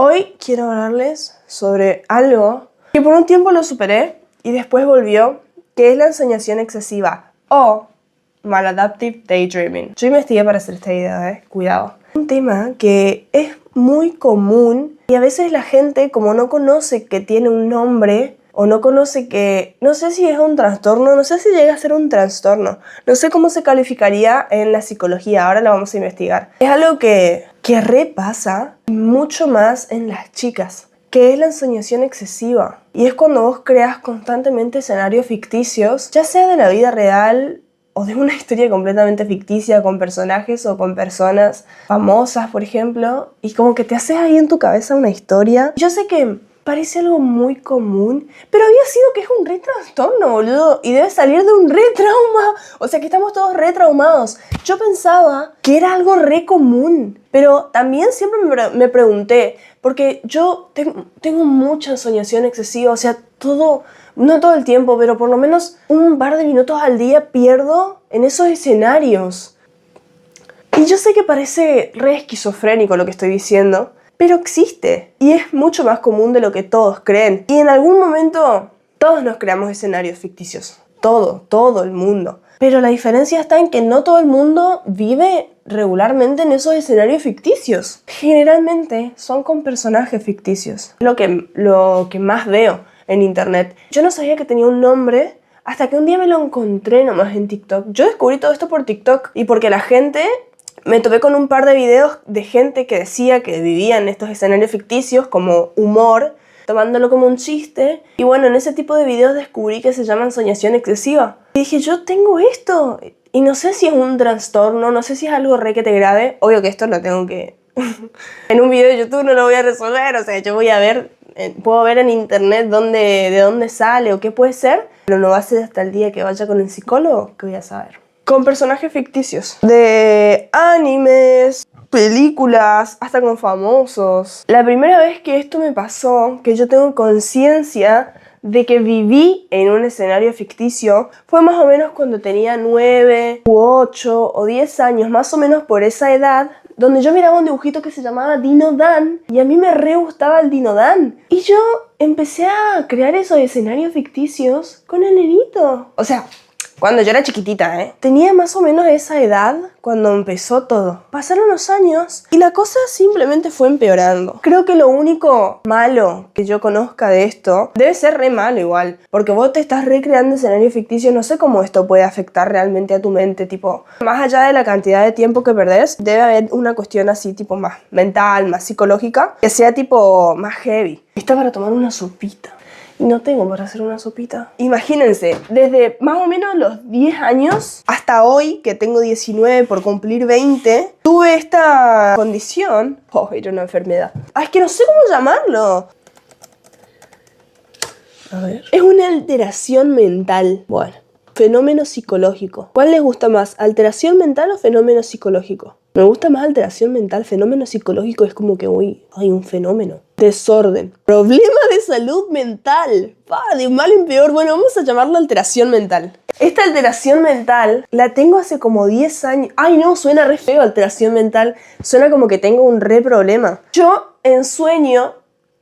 Hoy quiero hablarles sobre algo que por un tiempo lo superé y después volvió, que es la ensoñación excesiva o maladaptive daydreaming. Yo investigué para hacer este video, cuidado. Un tema que es muy común y a veces la gente, como no conoce que tiene un nombre o no conoce que, no sé si es un trastorno, no sé si llega a ser un trastorno, no sé cómo se calificaría en la psicología, ahora la vamos a investigar. Es algo que repasa mucho más en las chicas, que es la ensoñación excesiva. Y es cuando vos creas constantemente escenarios ficticios, ya sea de la vida real o de una historia completamente ficticia con personajes o con personas famosas, por ejemplo, y como que te haces ahí en tu cabeza una historia. Yo sé que parece algo muy común, pero había sido que es un re trastorno, boludo, y debe salir de un re trauma. O sea que estamos todos re traumados. Yo pensaba que era algo re común, pero también siempre me pregunté, porque yo tengo mucha ensoñación excesiva, o sea, no todo el tiempo, pero por lo menos un par de minutos al día pierdo en esos escenarios. Y yo sé que parece re esquizofrénico lo que estoy diciendo, pero existe y es mucho más común de lo que todos creen. Y en algún momento todos nos creamos escenarios ficticios. Todo el mundo. Pero la diferencia está en que no todo el mundo vive regularmente en esos escenarios ficticios. Generalmente son con personajes ficticios. Lo que más veo en internet. Yo no sabía que tenía un nombre hasta que un día me lo encontré nomás en TikTok. Yo descubrí todo esto por TikTok y porque la gente... Me topé con un par de videos de gente que decía que vivía en estos escenarios ficticios como humor, tomándolo como un chiste. Y bueno, en ese tipo de videos descubrí que se llama ensoñación excesiva. Y dije, yo tengo esto. Y no sé si es un trastorno, no sé si es algo re que te grave. Obvio que esto lo tengo que... en un video de YouTube no lo voy a resolver. O sea, yo voy a ver, puedo ver en internet de dónde sale o qué puede ser. Pero no va a ser hasta el día que vaya con el psicólogo que voy a saber. Con personajes ficticios, de animes, películas, hasta con famosos. La primera vez que esto me pasó, que yo tengo conciencia de que viví en un escenario ficticio, fue más o menos cuando tenía 9 u 8 o 10 años, más o menos por esa edad, donde yo miraba un dibujito que se llamaba Dino Dan y a mí me re gustaba el Dino Dan. Y yo empecé a crear esos escenarios ficticios con el nenito. O sea... Cuando yo era chiquitita, Tenía más o menos esa edad cuando empezó todo. Pasaron los años y la cosa simplemente fue empeorando. Creo que lo único malo que yo conozca de esto debe ser re malo igual. Porque vos te estás recreando escenarios ficticios. No sé cómo esto puede afectar realmente a tu mente. Tipo, más allá de la cantidad de tiempo que perdés, debe haber una cuestión así tipo más mental, más psicológica, que sea tipo más heavy. Está para tomar una sopita. Y no tengo para hacer una sopita. Imagínense, desde más o menos los 10 años hasta hoy, que tengo 19 por cumplir 20, tuve esta condición. Era una enfermedad. Es que no sé cómo llamarlo. A ver. Es una alteración mental. Bueno, fenómeno psicológico. ¿Cuál les gusta más? ¿Alteración mental o fenómeno psicológico? Me gusta más alteración mental. Fenómeno psicológico es como que, hay un fenómeno. Desorden. Problema de salud mental. De mal en peor. Bueno, vamos a llamarlo alteración mental. Esta alteración mental la tengo hace como 10 años. Ay, no, suena re feo alteración mental. Suena como que tengo un re problema. Yo ensueño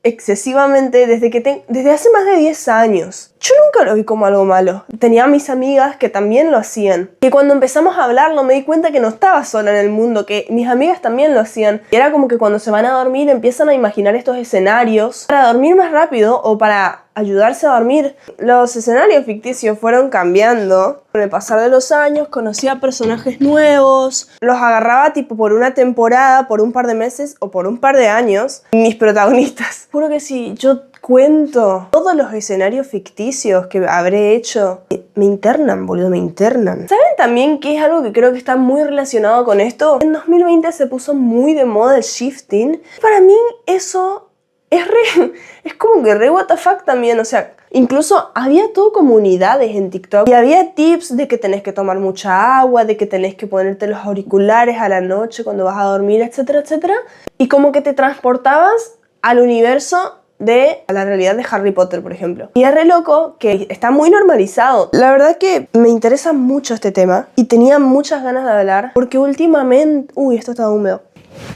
excesivamente desde hace más de 10 años. Yo nunca lo vi como algo malo. Tenía mis amigas que también lo hacían. Que cuando empezamos a hablarlo me di cuenta que no estaba sola en el mundo, que mis amigas también lo hacían. Y era como que cuando se van a dormir empiezan a imaginar estos escenarios para dormir más rápido o para ayudarse a dormir. Los escenarios ficticios fueron cambiando. Con el pasar de los años conocí a personajes nuevos. Los agarraba tipo por una temporada, por un par de meses o por un par de años. Mis protagonistas. Juro que si yo cuento todos los escenarios ficticios que habré hecho, me internan, boludo, me internan. ¿Saben también que es algo que creo que está muy relacionado con esto? En 2020 se puso muy de moda el shifting. Para mí eso es como que re what the fuck también, o sea, incluso había todo comunidades en TikTok y había tips de que tenés que tomar mucha agua, de que tenés que ponerte los auriculares a la noche cuando vas a dormir, etcétera, etcétera. Y como que te transportabas al universo de la realidad de Harry Potter, por ejemplo. Y es re loco que está muy normalizado. La verdad que me interesa mucho este tema y tenía muchas ganas de hablar porque últimamente... Uy, esto está húmedo.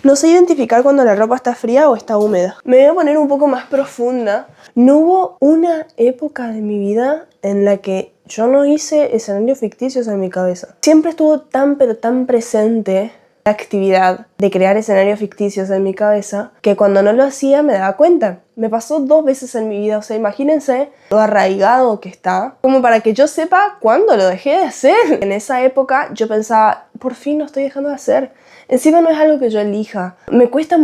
No sé identificar cuando la ropa está fría o está húmeda. Me voy a poner un poco más profunda. No hubo una época de mi vida en la que yo no hice escenarios ficticios en mi cabeza. Siempre estuvo tan pero tan presente la actividad de crear escenarios ficticios en mi cabeza que cuando no lo hacía me daba cuenta. Me pasó 2 veces en mi vida, o sea, imagínense lo arraigado que está, como para que yo sepa cuándo lo dejé de hacer. En esa época yo pensaba, por fin lo estoy dejando de hacer. Encima no es algo que yo elija. Me cuesta,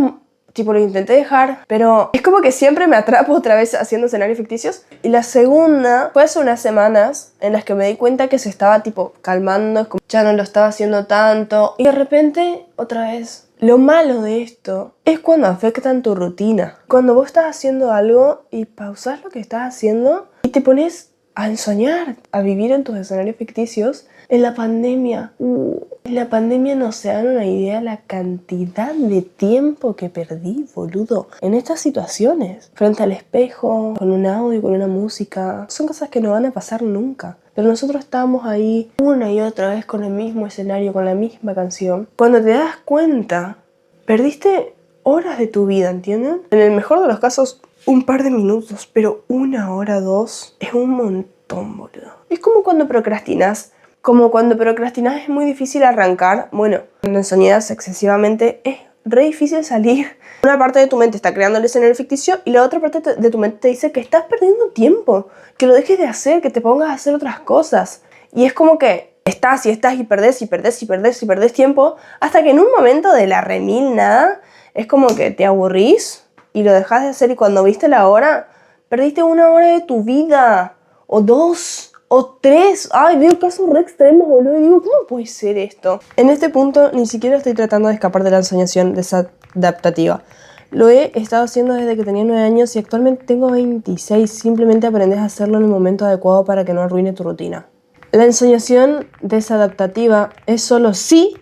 tipo, lo intenté dejar, pero es como que siempre me atrapo otra vez haciendo escenarios ficticios. Y la segunda fue hace unas semanas en las que me di cuenta que se estaba, tipo, calmando, es como ya no lo estaba haciendo tanto. Y de repente, otra vez. Lo malo de esto es cuando afectan tu rutina. Cuando vos estás haciendo algo y pausás lo que estás haciendo y te pones a ensoñar, a vivir en tus escenarios ficticios. En la pandemia no se dan una idea la cantidad de tiempo que perdí, boludo, en estas situaciones. Frente al espejo, con un audio, con una música. Son cosas que no van a pasar nunca. Pero nosotros estábamos ahí una y otra vez con el mismo escenario, con la misma canción. Cuando te das cuenta, perdiste horas de tu vida, ¿entienden? En el mejor de los casos, un par de minutos, pero 1 hora, 2, es un montón, boludo. Es como cuando procrastinas. Como cuando procrastinas es muy difícil arrancar. Bueno, cuando ensoñas excesivamente es re difícil salir. Una parte de tu mente está creando el escenario ficticio y la otra parte de tu mente te dice que estás perdiendo tiempo, que lo dejes de hacer, que te pongas a hacer otras cosas. Y es como que estás y perdés tiempo hasta que en un momento de la remil nada es como que te aburrís y lo dejas de hacer y cuando viste la hora, perdiste 1 hora de tu vida o 2 o 3. Ay, veo casos re extremos, boludo, y digo, ¿cómo puede ser esto? En este punto ni siquiera estoy tratando de escapar de la ensoñación desadaptativa. Lo he estado haciendo desde que tenía 9 años y actualmente tengo 26. Simplemente aprendes a hacerlo en el momento adecuado para que no arruine tu rutina. La ensoñación desadaptativa es solo si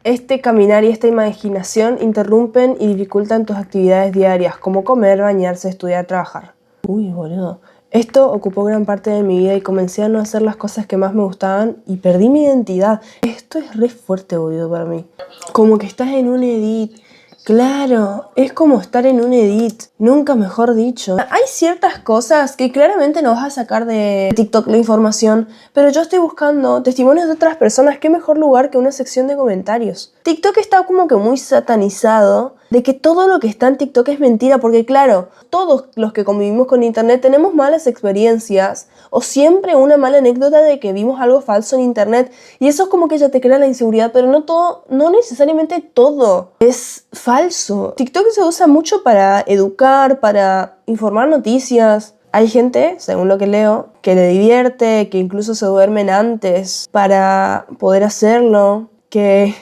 este caminar y esta imaginación interrumpen y dificultan tus actividades diarias, como comer, bañarse, estudiar, trabajar. Uy, boludo. Esto ocupó gran parte de mi vida y comencé a no hacer las cosas que más me gustaban y perdí mi identidad. Esto es re fuerte, boludo, para mí. Como que estás en un edit. Claro, es como estar en un edit, nunca mejor dicho. Hay ciertas cosas que claramente no vas a sacar de TikTok la información, pero yo estoy buscando testimonios de otras personas. ¿Qué mejor lugar que una sección de comentarios? TikTok está como que muy satanizado de que todo lo que está en TikTok es mentira, porque claro, todos los que convivimos con internet tenemos malas experiencias o siempre una mala anécdota de que vimos algo falso en internet y eso es como que ya te crea la inseguridad, pero no todo, no necesariamente todo es falso. TikTok se usa mucho para educar, para informar noticias. Hay gente, según lo que leo, que le divierte, que incluso se duermen antes para poder hacerlo, que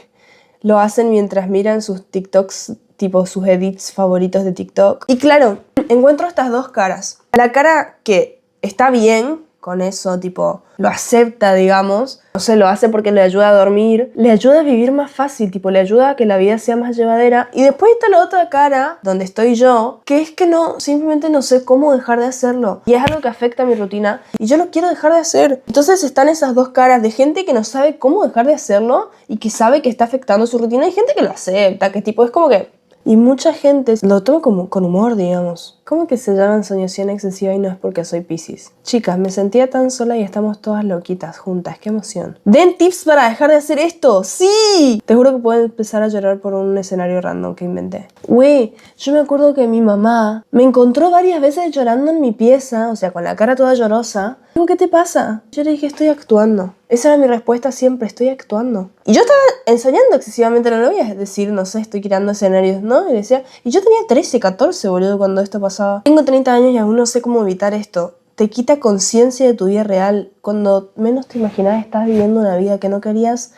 lo hacen mientras miran sus TikToks, tipo sus edits favoritos de TikTok. Y claro, encuentro estas dos caras. La cara que está bien con eso, tipo, lo acepta, digamos. No sé, lo hace porque le ayuda a dormir, le ayuda a vivir más fácil, tipo, le ayuda a que la vida sea más llevadera. Y después está la otra cara, donde estoy yo, que es que no, simplemente no sé cómo dejar de hacerlo. Y es algo que afecta a mi rutina y yo lo quiero dejar de hacer. Entonces están esas dos caras de gente que no sabe cómo dejar de hacerlo y que sabe que está afectando su rutina. Y gente que lo acepta, que tipo, es como que... Y mucha gente lo toma como con humor, digamos. ¿Cómo que se llama ensoñación excesiva y no es porque soy Piscis? Chicas, me sentía tan sola y estamos todas loquitas juntas. ¡Qué emoción! ¿Den tips para dejar de hacer esto? ¡Sí! Te juro que puedo empezar a llorar por un escenario random que inventé. Güey, yo me acuerdo que mi mamá me encontró varias veces llorando en mi pieza, o sea, con la cara toda llorosa. Digo, ¿qué te pasa? Yo le dije, estoy actuando. Esa era mi respuesta siempre, estoy actuando. Y yo estaba ensoñando excesivamente, no lo voy a decir, no sé, estoy creando escenarios, ¿no? Y decía, y yo tenía 13, 14, boludo, cuando esto pasaba. Tengo 30 años y aún no sé cómo evitar esto. Te quita conciencia de tu vida real. Cuando menos te imaginas estás viviendo una vida que no querías,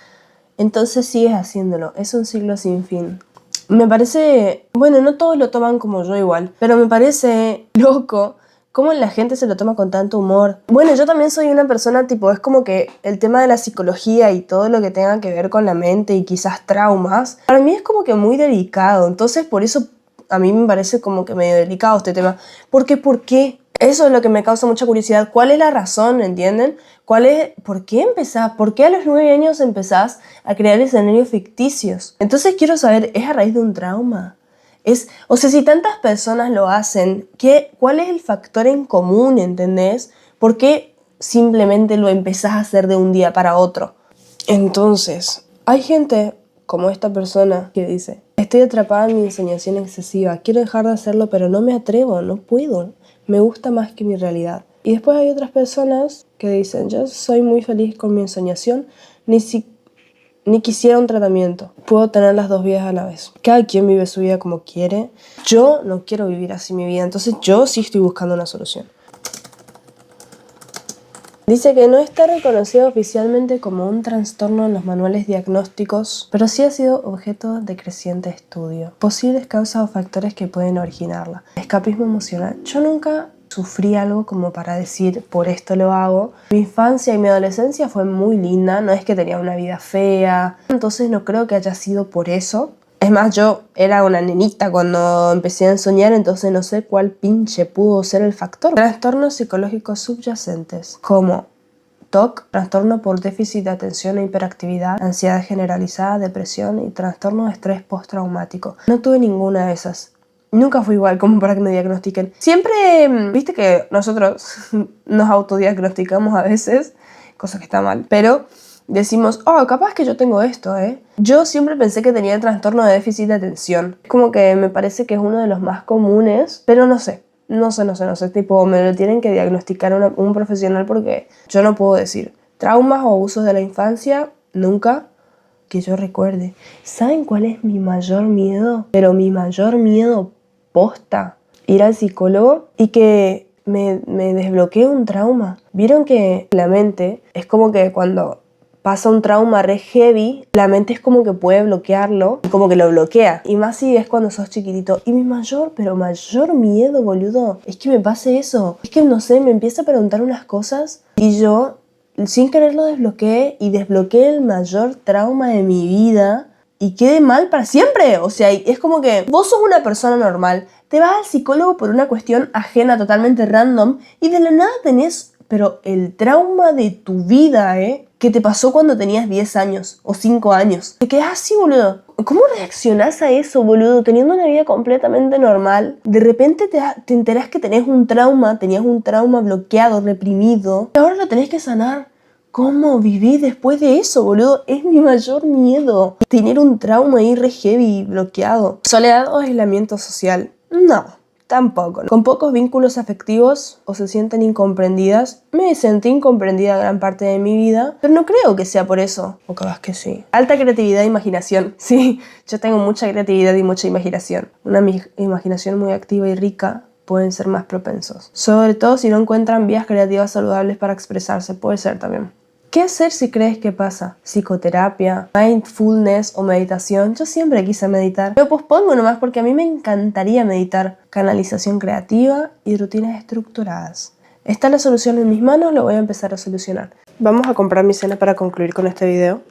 entonces sigues haciéndolo. Es un ciclo sin fin. Me parece, bueno, no todos lo toman como yo igual, pero me parece loco cómo la gente se lo toma con tanto humor. Bueno, yo también soy una persona tipo, es como que el tema de la psicología y todo lo que tenga que ver con la mente y quizás traumas, para mí es como que muy delicado. Entonces, por eso a mí me parece como que medio delicado este tema. Porque, ¿por qué? Eso es lo que me causa mucha curiosidad. ¿Cuál es la razón, entienden? ¿Por qué empezás? ¿Por qué a los 9 años empezás a crear escenarios ficticios? Entonces quiero saber, ¿es a raíz de un trauma? O sea, si tantas personas lo hacen, ¿cuál es el factor en común, entendés? ¿Por qué simplemente lo empezás a hacer de un día para otro? Entonces, hay gente como esta persona que dice, estoy atrapada en mi ensoñación excesiva, quiero dejar de hacerlo, pero no me atrevo, no puedo, me gusta más que mi realidad. Y después hay otras personas que dicen, yo soy muy feliz con mi ensoñación, ni quisiera un tratamiento, puedo tener las dos vidas a la vez. Cada quien vive su vida como quiere, yo no quiero vivir así mi vida, entonces yo sí estoy buscando una solución. Dice que no está reconocido oficialmente como un trastorno en los manuales diagnósticos, pero sí ha sido objeto de creciente estudio. Posibles causas o factores que pueden originarla. Escapismo emocional. Yo nunca sufrí algo como para decir, por esto lo hago. Mi infancia y mi adolescencia fue muy linda, no es que tenía una vida fea, entonces no creo que haya sido por eso. Es más, yo era una nenita cuando empecé a soñar, entonces no sé cuál pinche pudo ser el factor. Trastornos psicológicos subyacentes, como TOC, trastorno por déficit de atención e hiperactividad, ansiedad generalizada, depresión y trastorno de estrés postraumático. No tuve ninguna de esas. Nunca fui igual como para que me diagnostiquen. Siempre, viste que nosotros nos autodiagnosticamos a veces, cosa que está mal, pero decimos, oh, capaz que yo tengo esto, Yo siempre pensé que tenía el trastorno de déficit de atención. Es como que me parece que es uno de los más comunes, pero no sé. No sé, tipo, me lo tienen que diagnosticar un profesional porque yo no puedo decir. Traumas o abusos de la infancia, nunca que yo recuerde. ¿Saben cuál es mi mayor miedo? Pero mi mayor miedo posta, ir al psicólogo y que me desbloquee un trauma. Vieron que la mente es como que cuando pasa un trauma re heavy, la mente es como que puede bloquearlo, como que lo bloquea. Y más si es cuando sos chiquitito. Y mi mayor miedo, boludo, es que me pase eso. Es que, no sé, me empieza a preguntar unas cosas y yo, sin querer, lo desbloqueé y desbloqueé el mayor trauma de mi vida y quedé mal para siempre. O sea, es como que vos sos una persona normal, te vas al psicólogo por una cuestión ajena, totalmente random, y de la nada tenés, pero el trauma de tu vida, que te pasó cuando tenías 10 años o 5 años. Te quedás así, boludo. ¿Cómo reaccionás a eso, boludo? Teniendo una vida completamente normal, de repente te enterás que tenías un trauma bloqueado, reprimido, y ahora lo tenés que sanar. ¿Cómo viví después de eso, boludo? Es mi mayor miedo. Tener un trauma ahí re heavy, bloqueado. ¿Soledad o aislamiento social? No. Tampoco. Con pocos vínculos afectivos o se sienten incomprendidas. Me sentí incomprendida gran parte de mi vida, pero no creo que sea por eso. O capaz que sí. Alta creatividad e imaginación. Sí, yo tengo mucha creatividad y mucha imaginación. Una imaginación muy activa y rica pueden ser más propensos. Sobre todo si no encuentran vías creativas saludables para expresarse. Puede ser también. ¿Qué hacer si crees que pasa? ¿Psicoterapia, mindfulness o meditación? Yo siempre quise meditar. Lo pospongo nomás porque a mí me encantaría meditar. Canalización creativa y rutinas estructuradas. ¿Está la solución en mis manos? Lo voy a empezar a solucionar. Vamos a comprar mi cena para concluir con este video.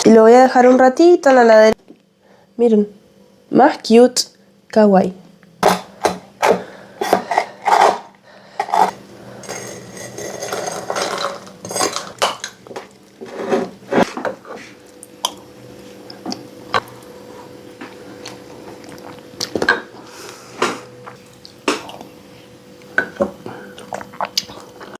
Y lo voy a dejar un ratito en la heladera. Miren, más cute, kawaii.